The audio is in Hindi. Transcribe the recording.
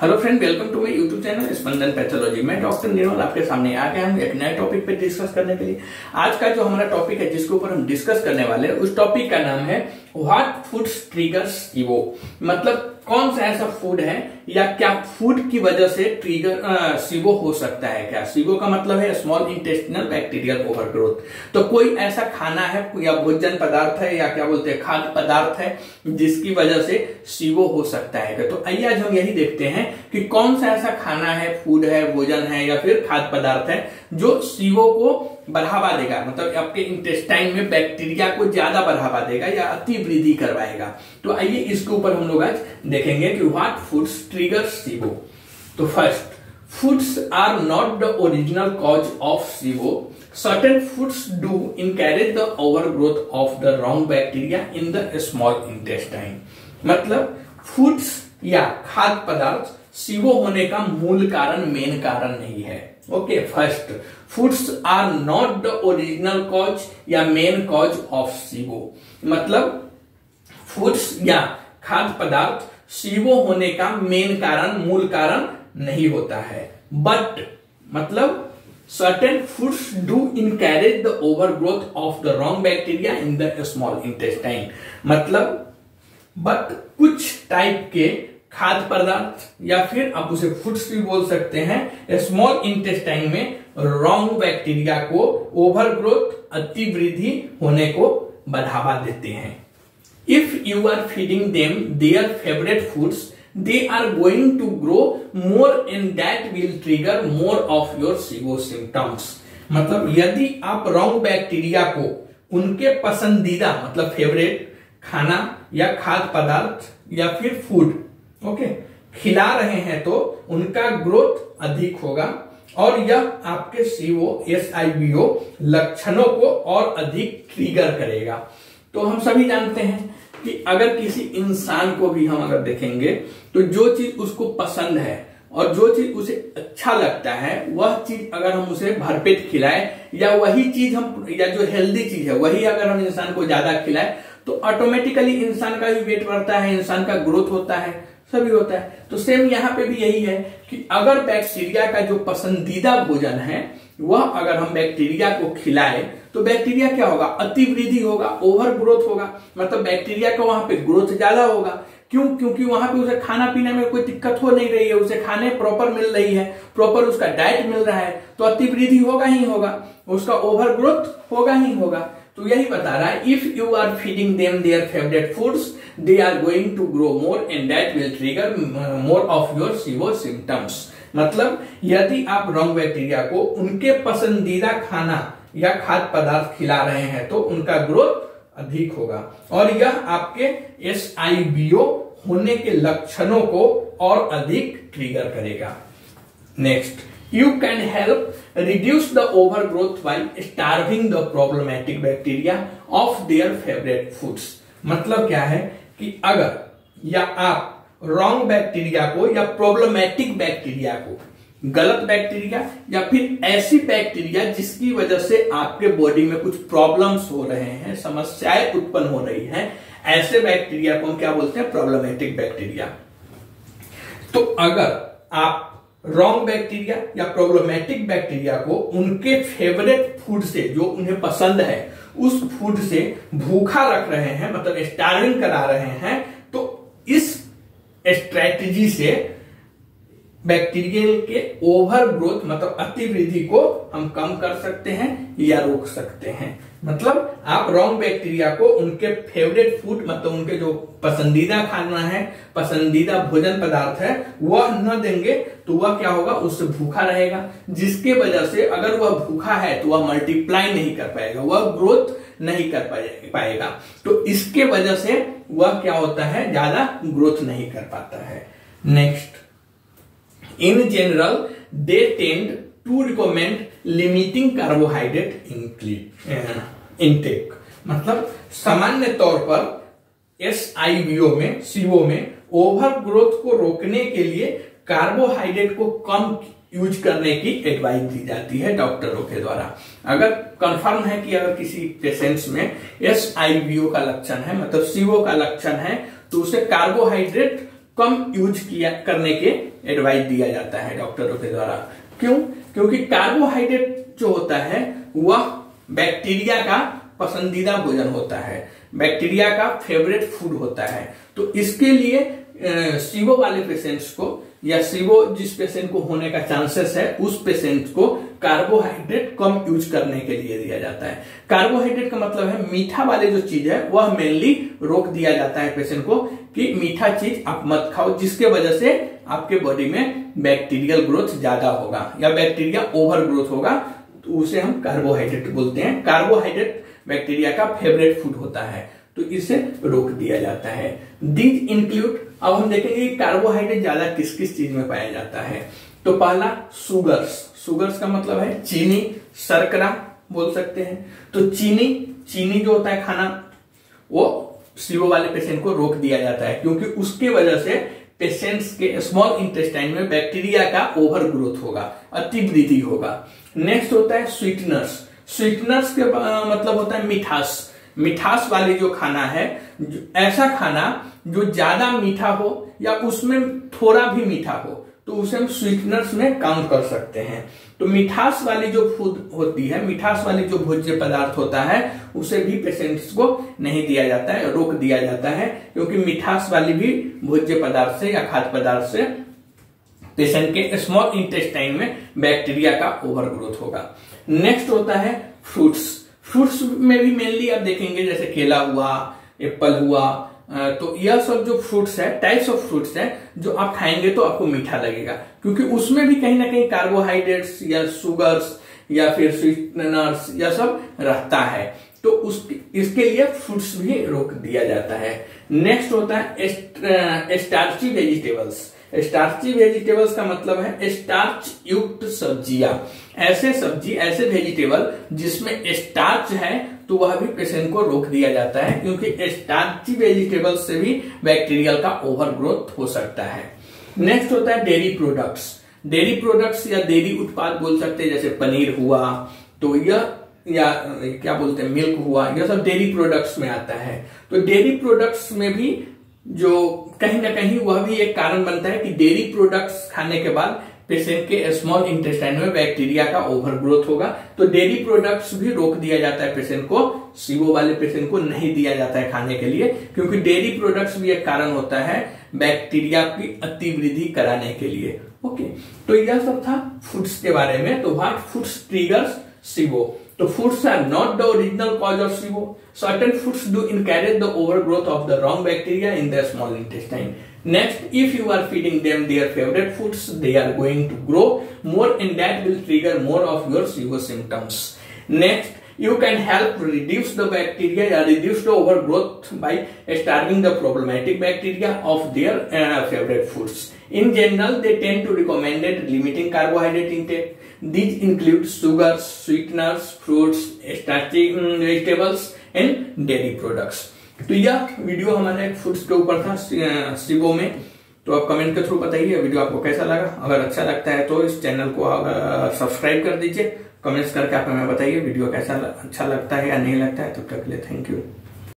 Hello friend, welcome to my YouTube channel Spandan pathology. मैं डॉक्टर निर्मल आपके सामने आ गया हूं एक नए टॉपिक पे डिस्कस करने के लिए। आज का जो हमारा टॉपिक है जिसके ऊपर हम डिस्कस करने वाले हैं उस टॉपिक का नाम है व्हाट फूड्स ट्रिगर्स SIBO। मतलब कौन सा ऐसा फूड है या क्या फूड की वजह से ट्रिगर SIBO हो सकता है। क्या SIBO का मतलब है स्मॉल इंटेस्टिनल बैक्टीरियल ओवरग्रोथ। तो कोई ऐसा खाना है या भोजन पदार्थ है या क्या बोलते हैं खाद्य पदार्थ है जिसकी वजह से SIBO हो सकता है। तो आइए आज हम यही देखते हैं कि कौन सा ऐसा खाना है, फूड है, भोजन है या फिर खाद्य पदार्थ है जो SIBO को बढ़ावा देगा, मतलब आपके इंटेस्टाइन में बैक्टीरिया को ज्यादा बढ़ावा देगा या अति वृद्धि करवाएगा। तो आइए इसके ऊपर हम लोग आज देखेंगे कि व्हाट फूड्स ट्रिगर SIBO। तो first, foods are not the original cause of SIBO। Certain foods do encourage the overgrowth of the wrong bacteria in the small intestine. मतलब फूड्स या खाद्य पदार्थ SIBO होने का मूल कारण, मेन कारण नहीं है। Okay, first, foods are not the original cause या मेन कॉज ऑफ SIBO। मतलब फूड्स या खाद्य पदार्थ SIBO होने का मेन कारण, मूल कारण नहीं होता है। बट मतलब certain foods do encourage the overgrowth of the wrong bacteria in the small intestine. मतलब बट कुछ टाइप के खाद्य पदार्थ या फिर आप उसे फूड्स भी बोल सकते हैं, स्मॉल इंटेस्टाइन में रॉन्ग बैक्टीरिया को ओवरग्रोथ, अति वृद्धि होने को बढ़ावा देते हैं। If you are feeding them their favourite foods they are going to grow more and that will trigger more of your SIBO symptoms। मतलब यदि आप रॉन्ग बैक्टीरिया को उनके पसंदीदा मतलब फेवरेट खाना या खाद्य पदार्थ या फिर फूड खिला रहे हैं तो उनका ग्रोथ अधिक होगा और यह आपके SIBO लक्षणों को और अधिक ट्रिगर करेगा। तो हम सभी जानते हैं कि अगर किसी इंसान को भी हम अगर देखेंगे तो जो चीज उसको पसंद है और जो चीज उसे अच्छा लगता है वह चीज अगर हम उसे भरपेट खिलाए या वही चीज हम या जो हेल्दी चीज है वही अगर हम इंसान को ज्यादा खिलाए तो ऑटोमेटिकली इंसान का भी वेट बढ़ता है, इंसान का ग्रोथ होता है, सभी होता है। तो सेम यहाँ पे भी यही है कि अगर बैक्टीरिया का जो पसंदीदा भोजन है वह अगर हम बैक्टीरिया को खिलाए तो बैक्टीरिया क्या होगा, अति वृद्धि होगा, ओवर ग्रोथ होगा। मतलब बैक्टीरिया का वहां पे ग्रोथ ज्यादा होगा। क्यों? क्योंकि वहां पे उसे खाना पीने में कोई दिक्कत हो नहीं रही है, उसे खाने प्रॉपर मिल रही है, प्रॉपर उसका डाइट मिल रहा है, तो अति वृद्धि होगा ही होगा, उसका ओवर ग्रोथ होगा ही होगा। तो यही बता रहा है, if you are feeding them their favourite foods they are going to grow more and that will trigger more of your SIBO symptoms. मतलब यदि आप रॉन्ग बैक्टीरिया को उनके पसंदीदा खाना या खाद्य पदार्थ खिला रहे हैं तो उनका ग्रोथ अधिक होगा और यह आपके SIBO होने के लक्षणों को और अधिक ट्रिगर करेगा। Next, you can help reduce the overgrowth by starving the problematic bacteria of their favorite foods। मतलब क्या है कि अगर या आप रॉन्ग बैक्टीरिया को या प्रॉब्लमेटिक बैक्टीरिया को, गलत बैक्टीरिया या फिर ऐसी बैक्टीरिया जिसकी वजह से आपके बॉडी में कुछ प्रॉब्लम्स हो रहे हैं, समस्याएं उत्पन्न हो रही हैं, ऐसे बैक्टीरिया को हम क्या बोलते हैं, प्रॉब्लमेटिक बैक्टीरिया। तो अगर आप रॉन्ग बैक्टीरिया या प्रॉब्लमेटिक बैक्टीरिया को उनके फेवरेट फूड से, जो उन्हें पसंद है, उस फूड से भूखा रख रहे हैं, मतलब स्टार्विंग करा रहे हैं, तो इस स्ट्रेटजी से बैक्टीरियल के ओवर ग्रोथ मतलब अति वृद्धि को हम कम कर सकते हैं या रोक सकते हैं। मतलब आप रॉन्ग बैक्टीरिया को उनके फेवरेट फूड मतलब उनके जो पसंदीदा खाना है, पसंदीदा भोजन पदार्थ है वह न देंगे तो वह क्या होगा, उससे भूखा रहेगा, जिसके वजह से अगर वह भूखा है तो वह मल्टीप्लाई नहीं कर पाएगा, वह ग्रोथ नहीं कर पाएगा। तो इसके वजह से वह क्या होता है, ज्यादा ग्रोथ नहीं कर पाता है। Next, in general they tend to recommend limiting carbohydrate intake। मतलब सामान्य तौर पर SIBO में ओवर ग्रोथ को रोकने के लिए कार्बोहाइड्रेट को कम यूज करने की एडवाइस दी जाती है डॉक्टरों के द्वारा। अगर कंफर्म है कि अगर किसी पेशेंट्स में SIBO का लक्षण है मतलब SIBO का लक्षण है तो उसे कार्बोहाइड्रेट कम यूज करने के एडवाइस दिया जाता है डॉक्टरों के द्वारा। क्यों? क्योंकि कार्बोहाइड्रेट जो होता है वह बैक्टीरिया का पसंदीदा भोजन होता है, बैक्टीरिया का फेवरेट फूड होता है। तो इसके लिए सीवो वाले पेशेंट्स को या सीवो जिस पेशेंट को होने का चांसेस है उस पेशेंट को कार्बोहाइड्रेट कम यूज करने के लिए दिया जाता है। कार्बोहाइड्रेट का मतलब है मीठा वाले जो चीज है वह मेनली रोक दिया जाता है पेशेंट को कि मीठा चीज आप मत खाओ, जिसके वजह से आपके बॉडी में बैक्टीरियल ग्रोथ ज्यादा होगा या बैक्टीरिया ओवर ग्रोथ होगा, तो उसे हम कार्बोहाइड्रेट बोलते हैं। कार्बोहाइड्रेट बैक्टीरिया का फेवरेट फूड होता है, तो इसे रोक दिया जाता है। दीज इंक्लूड, अब हम देखेंगे कार्बोहाइड्रेट ज्यादा किस किस चीज में पाया जाता है। तो पहला सुगर्स, सुगर्स का मतलब है चीनी, शर्करा बोल सकते हैं। तो चीनी जो होता है खाना वो सीवो वाले पेशेंट को रोक दिया जाता है, क्योंकि उसके वजह से पेशेंट्स के स्मॉल इंटेस्टाइन में बैक्टीरिया का ओवर ग्रोथ होगा, अति वृद्धि होगा। नेक्स्ट होता है स्वीटनर्स, स्वीटनर्स के मतलब होता है मिठास, मिठास वाली जो खाना है, ऐसा खाना जो ज्यादा मीठा हो या उसमें थोड़ा भी मीठा हो, तो उसे हम स्वीटनर्स में काउंट कर सकते हैं। तो मिठास वाली जो फूड होती है, मिठास वाली जो भोज्य पदार्थ होता है, उसे भी पेशेंट्स को नहीं दिया जाता है, रोक दिया जाता है, क्योंकि मिठास वाली भी भोज्य पदार्थ से या खाद्य पदार्थ से पेशेंट के स्मॉल इंटेस्टाइन में बैक्टीरिया का ओवर ग्रोथ होगा। नेक्स्ट होता है फ्रूट्स, फ्रूट्स में भी मेनली आप देखेंगे जैसे केला हुआ, एप्पल हुआ, तो यह सब जो फ्रूट्स है, टाइप्स ऑफ फ्रूट्स है जो आप खाएंगे तो आपको मीठा लगेगा, क्योंकि उसमें भी कहीं ना कहीं कार्बोहाइड्रेट्स या सुगर्स या फिर स्वीटनर्स या सब रहता है, तो इसके लिए फ्रूट्स भी रोक दिया जाता है। नेक्स्ट होता है स्टार्ची वेजिटेबल्स, स्टार्ची वेजिटेबल्स का मतलब है स्टार्च युक्त सब्जियां, ऐसे सब्जी ऐसे वेजिटेबल जिसमें स्टार्च है तो वह भी पेशेंट को रोक दिया जाता है, क्योंकि स्टार्ची वेजिटेबल्स से भी बैक्टीरियल का ओवर ग्रोथ हो सकता है। नेक्स्ट होता है डेयरी प्रोडक्ट्स, डेयरी प्रोडक्ट्स या डेयरी उत्पाद बोल सकते हैं, जैसे पनीर हुआ, तो यह या क्या बोलते हैं मिल्क हुआ, यह सब डेयरी प्रोडक्ट्स में आता है। तो डेयरी प्रोडक्ट्स में भी जो कहीं ना कहीं वह भी एक कारण बनता है कि डेयरी प्रोडक्ट्स खाने के बाद पेशेंट के स्मॉल इंटेस्टाइन में बैक्टीरिया का ओवर ग्रोथ होगा, तो डेयरी प्रोडक्ट्स भी रोक दिया जाता है पेशेंट को, सीवो वाले पेशेंट को नहीं दिया जाता है खाने के लिए, क्योंकि डेयरी प्रोडक्ट्स भी एक कारण होता है बैक्टीरिया की अति वृद्धि कराने के लिए। ओके, तो यह सब था फूड्स के बारे में। तो व्हाट फूड्स ट्रिगर्स सीवो? तो foods are not the original cause of SIBO. Certain foods do encourage the overgrowth of the wrong bacteria in their small intestine. Next, if you are feeding them their favorite foods, they are going to grow more, and that will trigger more of your SIBO symptoms. Next, you can help reduce the bacteria or reduce the overgrowth by starving the problematic bacteria of their favorite foods. In general, they tend to recommend limiting carbohydrate intake. These include sugars, sweeteners, fruits, starchy vegetables and dairy products. तो यह वीडियो हमारे फूड्स के ऊपर था सीबो में। तो आप कमेंट के थ्रू बताइए वीडियो आपको कैसा लगा। अगर अच्छा लगता है तो इस चैनल को सब्सक्राइब कर दीजिए। कमेंट्स करके आप हमें बताइए वीडियो कैसा अच्छा लगता है या नहीं लगता है। तब तक के लिए थैंक यू।